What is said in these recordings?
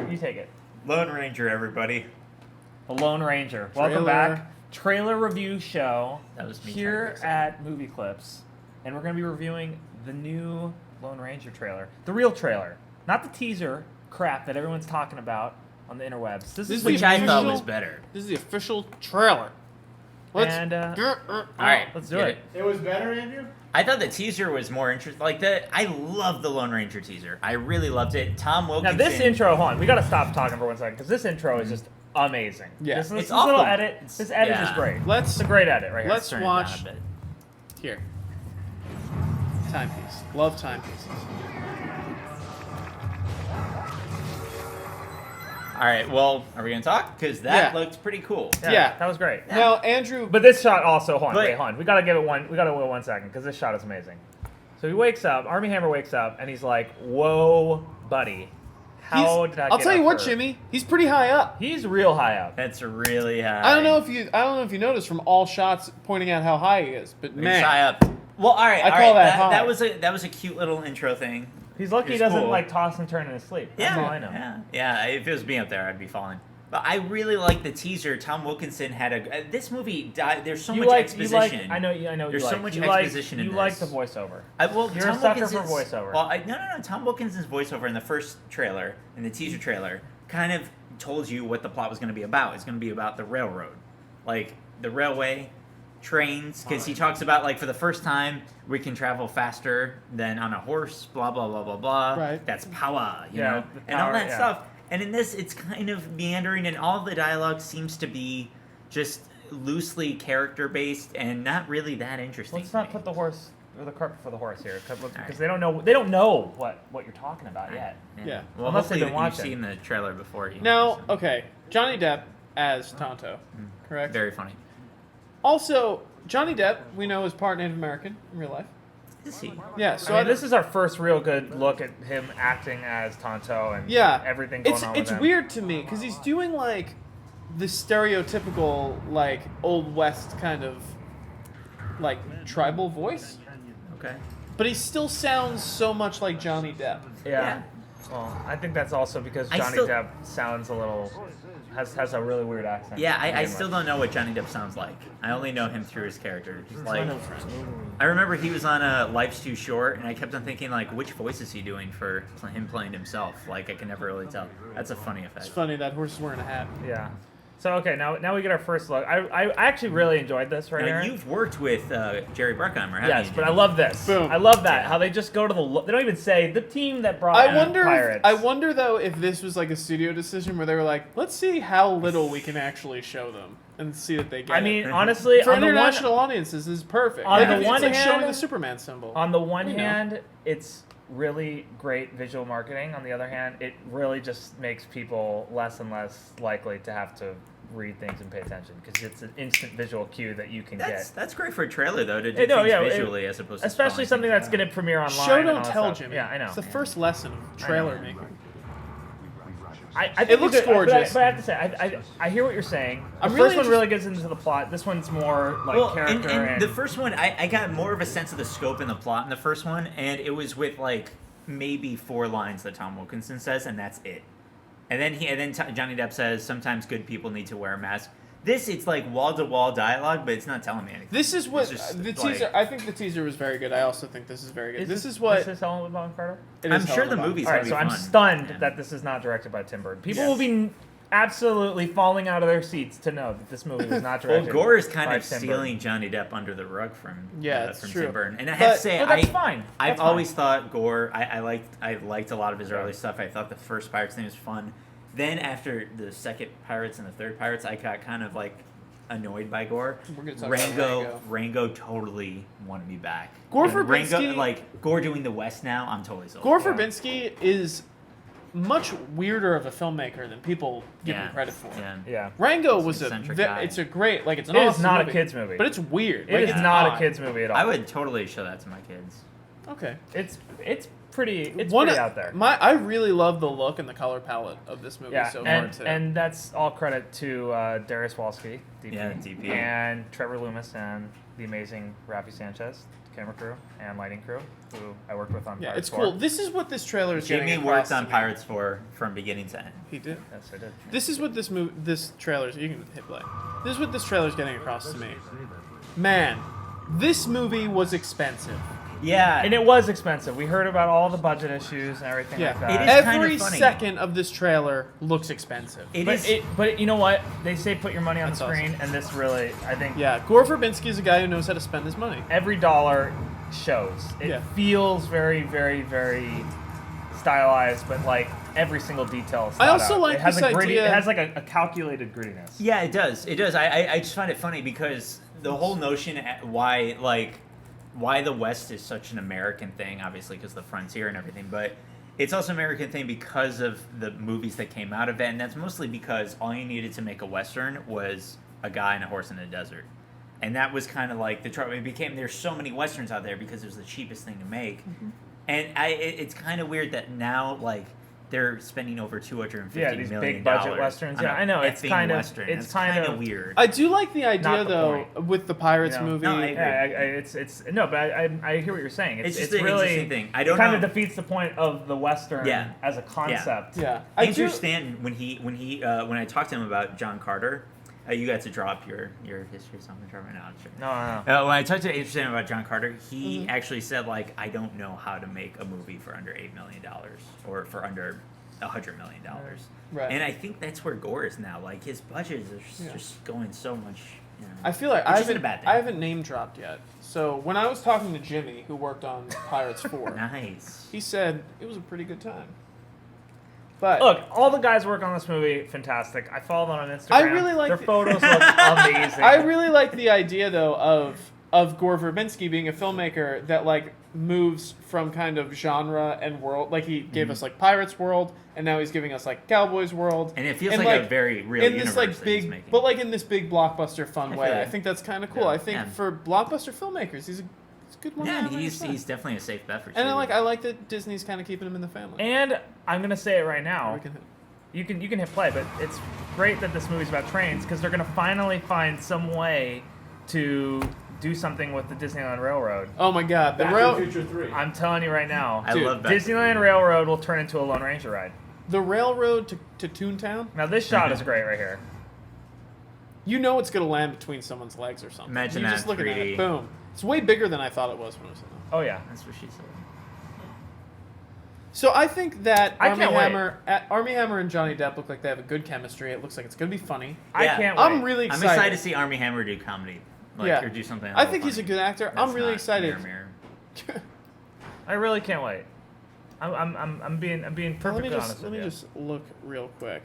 You take it. Lone Ranger, everybody. The Lone Ranger. Welcome back. Trailer review show That was me here at Movie Clips. And we're going to be reviewing the new Lone Ranger trailer. The real trailer. Not the teaser crap that everyone's talking about on the interwebs. This is Which I thought was better. This is the official trailer. All right, let's do it. It was better, Andrew? I thought the teaser was more interesting. I love the Lone Ranger teaser. I really loved it. Tom Wilkinson. Now this intro, hold on, we got to stop talking for 1 second because this intro is just amazing. Yeah. This It's little awful. edit. This edit is great. It's a great edit right here. Let's Turn it watch. down a bit. Here. Timepiece. Love timepieces. All right, well, are we going to talk? Because that looked pretty cool. Yeah. That was great. Yeah. Now, Andrew. But this shot also, hold on, But- wait, hold on. We gotta give it one. We gotta wait 1 second because this shot is amazing. So he wakes up. Armie Hammer wakes up and he's like, "Whoa, buddy, how did I?" I'll get tell you up what, here?" Jimmy. He's pretty high up. He's real high up. That's really high. I don't know if you noticed from all shots pointing out how high he is, but He's man, high up. Well, all right. I all call right, that high. That was a cute little intro thing. He's lucky he It's doesn't cool. like toss and turn in his sleep. That's all I know. Yeah. If it was me up there, I'd be falling. But I really like the teaser. Tom Wilkinson had this movie. There's so much exposition. I know. There's you so like, much you exposition like, in you like this. the voiceover. Well, You're Tom a sucker for Wilkinson's- voiceover. Well, no. Tom Wilkinson's voiceover in the first trailer, in the teaser trailer, kind of told you what the plot was going to be about. It's going to be about the railroad, like the railway, trains, because he talks about like for the first time we can travel faster than on a horse. Blah blah blah blah blah. Right. That's power, you Yeah, know, the and all power, that yeah. stuff. And in this, it's kind of meandering, and all the dialogue seems to be just loosely character based and not really that interesting. Let's to not me. put the horse or the cart before the horse here because right. they don't know. They don't know what you're talking about yet. Yeah. Well, Unless they've hopefully been you've watching. seen the trailer before. now okay, Johnny Depp as Tonto, correct? Very funny. Also, Johnny Depp we know is part Native American in real life. Is he? Yeah, so I mean, this is our first real good look at him acting as Tonto and everything going on with It's him. weird to me because he's doing like the stereotypical like old west kind of like tribal voice, Okay. but he still sounds so much like Johnny Depp. Yeah. Well, I think that's also because I Johnny still- Depp sounds a little has a really weird accent. Yeah, to I begin still with. don't know what Johnny Depp sounds like. I only know him through his character. Just like, no friend. I remember he was on Life's Too Short, and I kept on thinking like, which voice is he doing for him playing himself? Like, I can never really tell. That's a funny effect. It's funny that horse is wearing a hat. Yeah. So okay, now we get our first look. I actually really enjoyed this right Now, here. you've worked with Jerry Bruckheimer, haven't Yes, you? but I love this. Boom. I love that Yeah. how they just go to they don't even say the team that brought I wonder. Pirates. I wonder though if this was like a studio decision where they were like, let's see how little we can actually show them and see that they get I it. mean, honestly, For on the one international audiences, this is perfect. on the it's one like showing hand- the Superman symbol. on the one You know. hand, it's really great visual marketing. On the other hand, it really just makes people less and less likely to have to read things and pay attention because it's an instant visual cue that you can That's great for a trailer though to do Hey, no, things yeah, visually as opposed to especially spelling something things that's out. going to premiere online. Show and all don't that tell, stuff. Jimmy. Yeah, I know. It's the first lesson of trailer making. I think It looks these are- gorgeous. But I have to say, I hear what you're saying. The I'm first really one really gets into the plot. This one's more like character and the first one, I got more of a sense of the scope and the plot in the first one, and it was with like maybe 4 lines that Tom Wilkinson says, and that's it. And then Johnny Depp says, "Sometimes good people need to wear a mask." This, it's like wall-to-wall dialogue, but it's not telling me anything. This is what It's just, the like- teaser. I think the teaser was very good. I also think this is very good. This is Is what this Helen Bonham Carter? it I'm is sure Helena the Bonham. movie's All right, gonna so be I'm fun. stunned Yeah. that this is not directed by Tim Burton. People Yes. will be absolutely falling out of their seats to know that this movie was not Well, directed. Gore is kind by of Tim stealing Johnny Depp under the rug from Yeah, it's true. Tim Burton, and I have to say, But that's fine. I've That's fine. always thought Gore. I liked a lot of his early stuff. I thought the first Pirates thing was fun. Then after the second Pirates and the third Pirates, I got kind of like annoyed by Gore. We're gonna talk about Rango totally wanted me back. Gore And Verbinski- like Gore doing the West now. I'm totally sold. Gore Yeah. Verbinski is much weirder of a filmmaker than people give him Yeah. credit for. Yeah. Yeah. Rango It's was an a eccentric ve- guy. it's a great like it's an It is awesome not a movie, kid's movie. but it's weird. It Like, is it's not a odd. kid's movie at all. I would totally show that to my kids. Okay. It's pretty One pretty of- out there. I really love the look and the color palette of this movie Yeah, so far and, too. and that's all credit to Darius Wolski, DP, Yeah, DP. and Trevor Loomis and the amazing Rafi Sanchez, camera crew and lighting crew who I worked with on Yeah, Pirates it's cool. 4. This is what this trailer is Jamie getting worked across on to me. Pirates 4 from beginning to end. He did. Yes, I did. This is what this trailer is. You can hit play. This is what this trailer is getting across to me. Man, this movie was expensive. Yeah, And it was expensive. We heard about all the budget issues and everything Yeah, like that. It is kind every of funny. second of this trailer looks expensive. It But is. but you know what? They say put your money on That's the screen, awesome. and this really, I think, Yeah, Gore Verbinski is a guy who knows how to spend his money. every dollar shows. It Yeah. feels very, very, very stylized, but like every single detail is I thought also out. like it has this a gritty. idea- It has like a calculated grittiness. Yeah, it does. It does. I just find it funny because the whole notion why the West is such an American thing, obviously because the frontier and everything, but it's also an American thing because of the movies that came out of it, and that's mostly because all you needed to make a Western was a guy and a horse in the desert. And that was kind of like the trope. It became, there's so many Westerns out there because it was the cheapest thing to make. Mm-hmm. And it's kind of weird that now, like, they're spending over $250 million. these big budget Westerns. Yeah, I know, it's kind of- Western. it's It's kind kind of- of weird. I do like the idea, Not the though, point. with the Pirates You know? movie. No, I- Yeah, it's no, but I hear what you're saying. It's just an really interesting thing. I don't kind know. of defeats the point of the Western Yeah. as a concept. Yeah, I do. understand when I talked to him about John Carter. You got to drop your history, so I'm gonna drop right now. Sure. No. When I talked to Anderson about John Carter, he Mm-hmm. actually said, like, I don't know how to make a movie for under $8 million or for under $100 million. Right. And I think that's where Gore is now. Like, his budgets are just going so much. You know, I feel like which isn't a bad thing. I haven't name dropped yet. So when I was talking to Jimmy, who worked on Pirates 4, Nice. he said it was a pretty good time. But Look, all the guys work on this movie, fantastic. I follow them on Instagram. I really like their the- photos look amazing. I really like the idea, though, of Gore Verbinski being a filmmaker that like moves from kind of genre and world. Like he gave us like Pirates World, and now he's giving us like Cowboys World. And it feels like a very real in universe this like that he's big, making. but like in this big blockbuster fun I way. feel I it. think that's kind of cool. Yeah. I think Yeah. for blockbuster filmmakers, he's a good one. Yeah, he's definitely a safe bet for And sure. I like that Disney's kind of keeping him in the family. And I'm gonna say it right now. We can- You can hit play, but it's great that this movie's about trains because they're gonna finally find some way to do something with the Disneyland Railroad. Oh my God, the Back rail, to the Future 3. I'm telling you right now, I Dude, love Back to the Disneyland Future. Railroad will turn into a Lone Ranger ride. the railroad to Toontown. Now this shot is great right here. You know it's gonna land between someone's legs or something. Imagine you that just looking at 3D. it, boom. It's way bigger than I thought it was when I was in there. Oh yeah. That's what she said. So I think that I Army can't wait. Hammer and Johnny Depp look like they have a good chemistry. It looks like it's gonna be funny. I Yeah. can't wait. I'm really I'm excited. excited to see Army Hammer do comedy, or do something. I think he's a good actor. I'm really excited. Mirror. I really can't wait. I'm being perfectly honest Let with me you. just look real quick.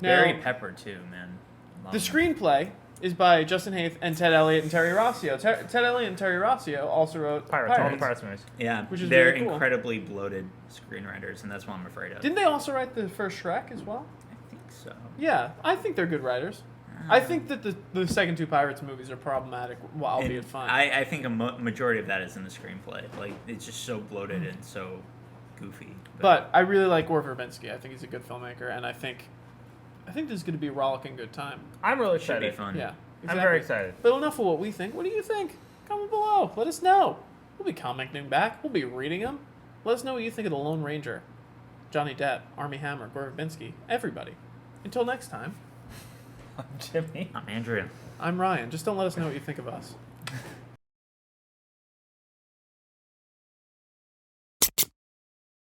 Now, Barry Pepper too, man. Love the him. screenplay is by Justin Haith and Ted Elliott and Terry Rossio. Ted Elliott and Terry Rossio also wrote Pirates, all the Pirates movies. Yeah, which is they're really cool. incredibly bloated screenwriters, and that's what I'm afraid of. Didn't they also write the first Shrek as well? I think so. Yeah, I think they're good writers. I think that the second two Pirates movies are problematic, while And albeit fun. I think a majority of that is in the screenplay. Like, it's just so bloated and so goofy. But I really like Gore Verbinski. I think he's a good filmmaker, and I think this is going to be a rollicking good time. I'm really it should be excited. fun. Yeah, I'm very excited. But enough of what we think. What do you think? Comment below. Let us know. We'll be commenting back. We'll be reading them. Let us know what you think of the Lone Ranger, Johnny Depp, Armie Hammer, Gore Verbinski, everybody. Until next time, Jimmy. I'm Andrew. I'm Ryan. Just don't let us know what you think of us.